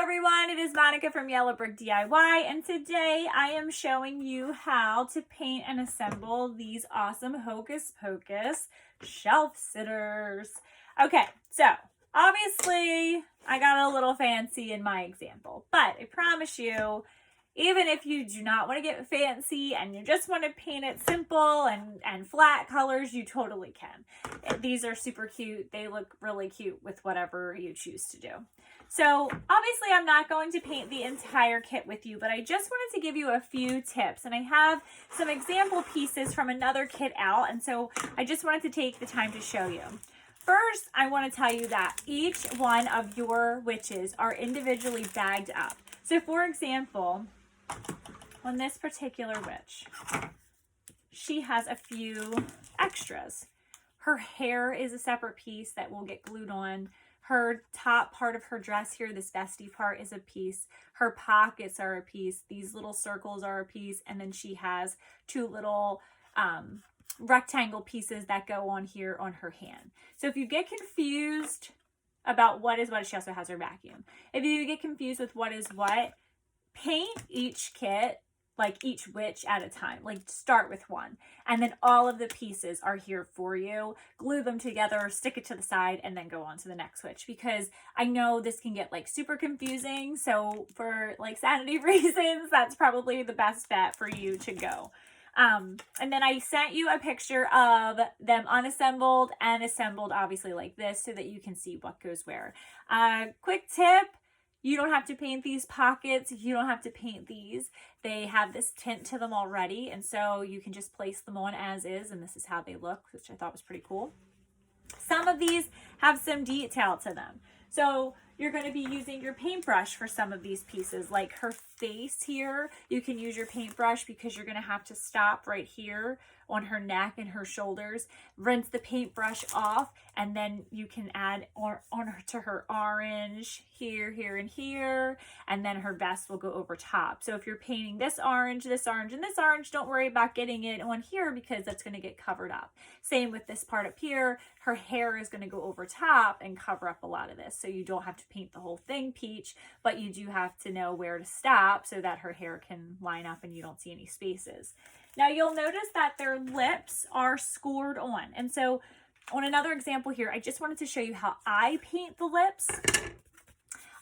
everyone, it is Monica from Yellow Brick DIY, and today I am showing you how to paint and assemble these awesome Hocus Pocus shelf sitters. Okay, so obviously I got a little fancy in my example, but I promise you, even if you do not want to get fancy and you just want to paint it simple and flat colors, you totally can. These are super cute. They look really cute with whatever you choose to do. So obviously I'm not going to paint the entire kit with you, but I just wanted to give you a few tips. And I have some example pieces from another kit out, and so I just wanted to take the time to show you. First, I want to tell you that each one of your witches are individually bagged up. So for example, on this particular witch, she has a few extras. Her hair is a separate piece that will get glued on. Her top part of her dress here, this vesty part, is a piece. Her pockets are a piece. These little circles are a piece. And then she has two little rectangle pieces that go on here on her hand. So if you get confused about what is what, she also has her vacuum. If you get confused with what is what, paint each kit, like each witch at a time. Like start with one, and then all of the pieces are here for you. Glue them together, stick it to the side, and then go on to the next witch, because I know this can get like super confusing. So for like sanity reasons, that's probably the best bet for you to go. And then I sent you a picture of them unassembled and assembled, obviously like this, so that you can see what goes where. Quick tip. You don't have to paint these pockets. You don't have to paint these. They have this tint to them already, and so you can just place them on as is, and this is how they look, which I thought was pretty cool. Some of these have some detail to them. So you're going to be using your paintbrush for some of these pieces, like her face here. You can use your paintbrush because you're going to have to stop right here on her neck and her shoulders, rinse the paintbrush off, and then you can add to her orange here, here, and here, and then her vest will go over top. So if you're painting this orange, and this orange, don't worry about getting it on here because that's going to get covered up. Same with this part up here. Her hair is going to go over top and cover up a lot of this, so you don't have to paint the whole thing peach, but you do have to know where to stop so that her hair can line up and you don't see any spaces. Now you'll notice that their lips are scored on. And so on another example here, I just wanted to show you how I paint the lips.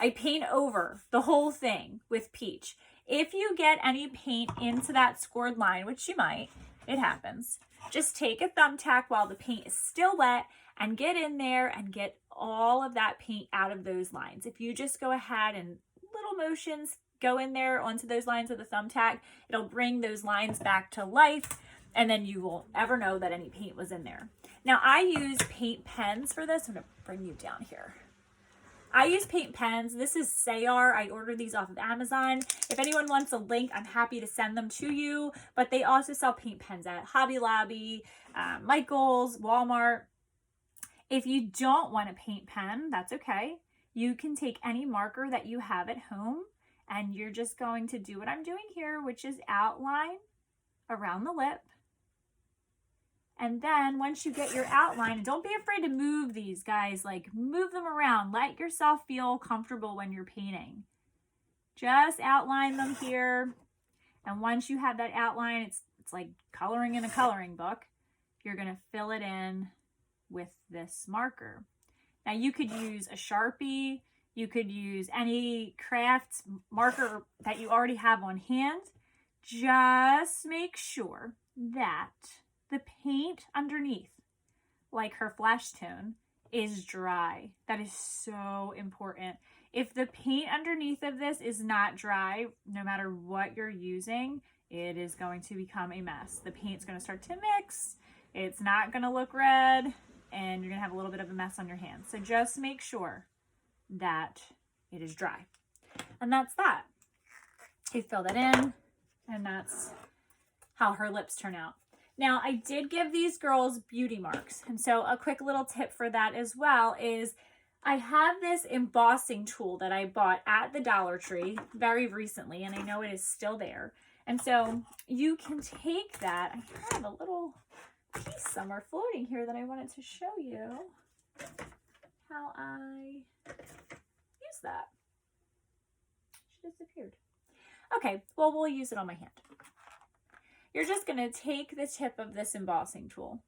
I paint over the whole thing with peach. If you get any paint into that scored line, which you might, it happens, just take a thumbtack while the paint is still wet and get in there and get all of that paint out of those lines. If you just go ahead and little motions, go in there onto those lines with a thumbtack, it'll bring those lines back to life, and then you won't ever know that any paint was in there. Now I use paint pens for this. I'm gonna bring you down here. I use paint pens. This is Sayar. I ordered these off of Amazon. If anyone wants a link, I'm happy to send them to you, but they also sell paint pens at Hobby Lobby, Michael's, Walmart. If you don't want a paint pen, that's okay. You can take any marker that you have at home, and you're just going to do what I'm doing here, which is outline around the lip. And then once you get your outline, don't be afraid to move these, guys. Like, move them around. Let yourself feel comfortable when you're painting. Just outline them here. And once you have that outline, it's like coloring in a coloring book. You're going to fill it in with this marker. Now you could use a Sharpie. You could use any craft marker that you already have on hand. Just make sure that the paint underneath, like her flesh tone, is dry. That is so important. If the paint underneath of this is not dry, no matter what you're using, it is going to become a mess. The paint's going to start to mix. It's not going to look red, and you're going to have a little bit of a mess on your hands. So just make sure that it is dry. And that's that. You fill that in, and that's how her lips turn out. Now, I did give these girls beauty marks, and so a quick little tip for that as well is I have this embossing tool that I bought at the Dollar Tree very recently, and I know it is still there. And so you can take that. I have a little piece somewhere floating here that I wanted to show you how I use that. disappeared. Okay, well, we'll use it on my hand. You're just going to take the tip of this embossing tool,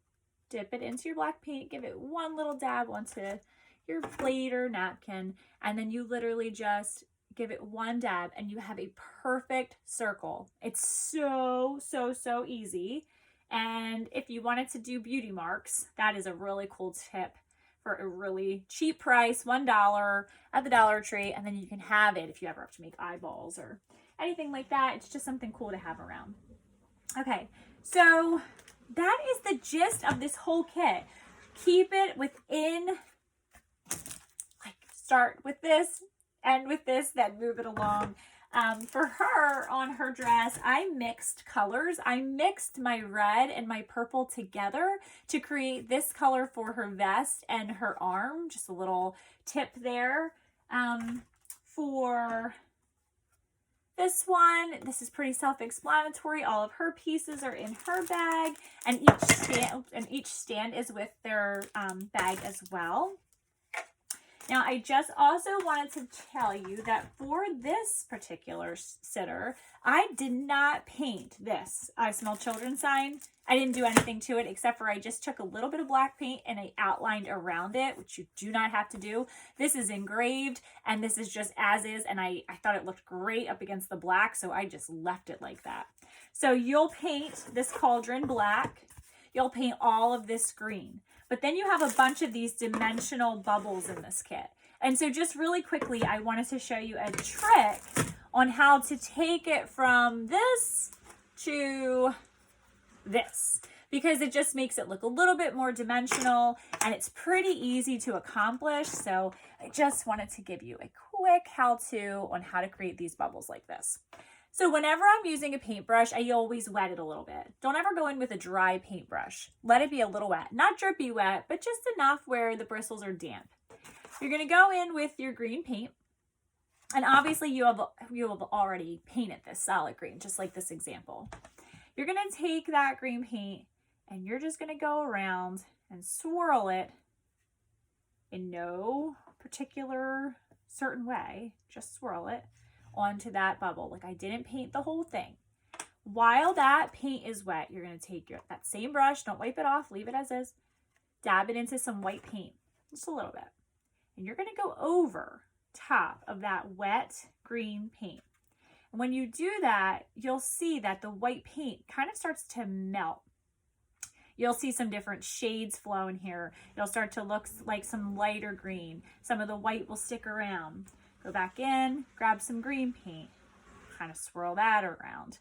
dip it into your black paint, give it one little dab onto your plate or napkin, and then you literally just give it one dab and you have a perfect circle. It's so, so, so easy. And if you wanted to do beauty marks, that is a really cool tip for a really cheap price, $1 at the Dollar Tree, and then you can have it if you ever have to make eyeballs or anything like that. It's just something cool to have around. Okay, so that is the gist of this whole kit. Keep it within, like, start with this, end with this, then move it along. For her, on her dress, I mixed colors. I mixed my red and my purple together to create this color for her vest and her arm. Just a little tip there. For this one, this is pretty self-explanatory. All of her pieces are in her bag, and each stand is with their bag as well. Now, I just also wanted to tell you that for this particular sitter, I did not paint this I Smell Children sign. I didn't do anything to it except for I just took a little bit of black paint and I outlined around it, which you do not have to do. This is engraved and this is just as is, and I thought it looked great up against the black, so I just left it like that. So you'll paint this cauldron black. You'll paint all of this green. But then you have a bunch of these dimensional bubbles in this kit. And so just really quickly, I wanted to show you a trick on how to take it from this to this, because it just makes it look a little bit more dimensional and it's pretty easy to accomplish. So I just wanted to give you a quick how-to on how to create these bubbles like this. So whenever I'm using a paintbrush, I always wet it a little bit. Don't ever go in with a dry paintbrush. Let it be a little wet, not drippy wet, but just enough where the bristles are damp. You're gonna go in with your green paint, and obviously you have already painted this solid green, just like this example. You're gonna take that green paint and you're just gonna go around and swirl it in no particular certain way, just swirl it onto that bubble. Like I didn't paint the whole thing. While that paint is wet, you're going to take that same brush, don't wipe it off, leave it as is, dab it into some white paint, just a little bit. And you're going to go over top of that wet green paint. And when you do that, you'll see that the white paint kind of starts to melt. You'll see some different shades flow in here. It'll start to look like some lighter green. Some of the white will stick around. Go back in, grab some green paint, kind of swirl that around.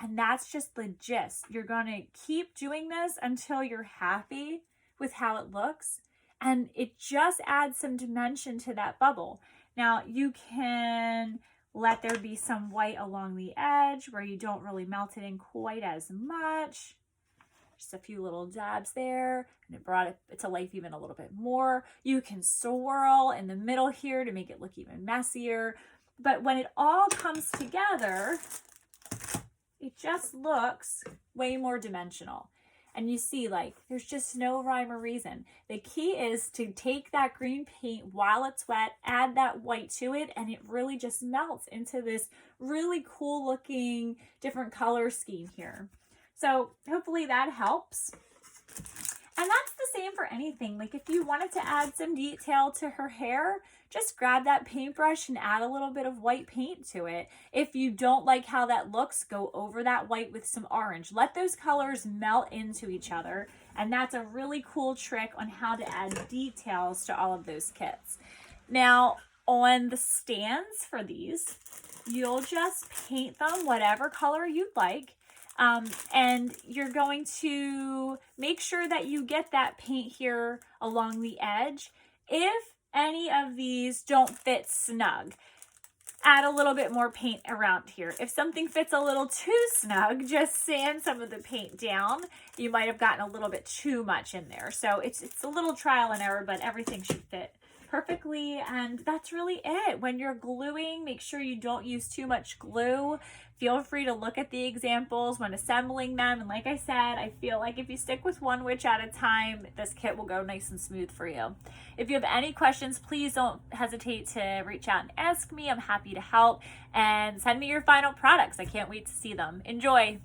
And that's just the gist. You're going to keep doing this until you're happy with how it looks. And it just adds some dimension to that bubble. Now, you can let there be some white along the edge where you don't really melt it in quite as much. Just a few little dabs there, and it brought it to life even a little bit more. You can swirl in the middle here to make it look even messier. But when it all comes together, it just looks way more dimensional. And you see, like, there's just no rhyme or reason. The key is to take that green paint while it's wet, add that white to it, and it really just melts into this really cool looking different color scheme here. So hopefully that helps. And that's the same for anything. Like if you wanted to add some detail to her hair, just grab that paintbrush and add a little bit of white paint to it. If you don't like how that looks, go over that white with some orange. Let those colors melt into each other. And that's a really cool trick on how to add details to all of those kits. Now, on the stands for these, you'll just paint them whatever color you'd like. And you're going to make sure that you get that paint here along the edge. If any of these don't fit snug, add a little bit more paint around here. If something fits a little too snug, just sand some of the paint down. You might have gotten a little bit too much in there. So it's a little trial and error, but everything should fit perfectly, and that's really it. When you're gluing, make sure you don't use too much glue. Feel free to look at the examples when assembling them, and like I said, I feel like if you stick with one witch at a time, this kit will go nice and smooth for you. If you have any questions, please don't hesitate to reach out and ask me. I'm happy to help, and send me your final products. I can't wait to see them. Enjoy!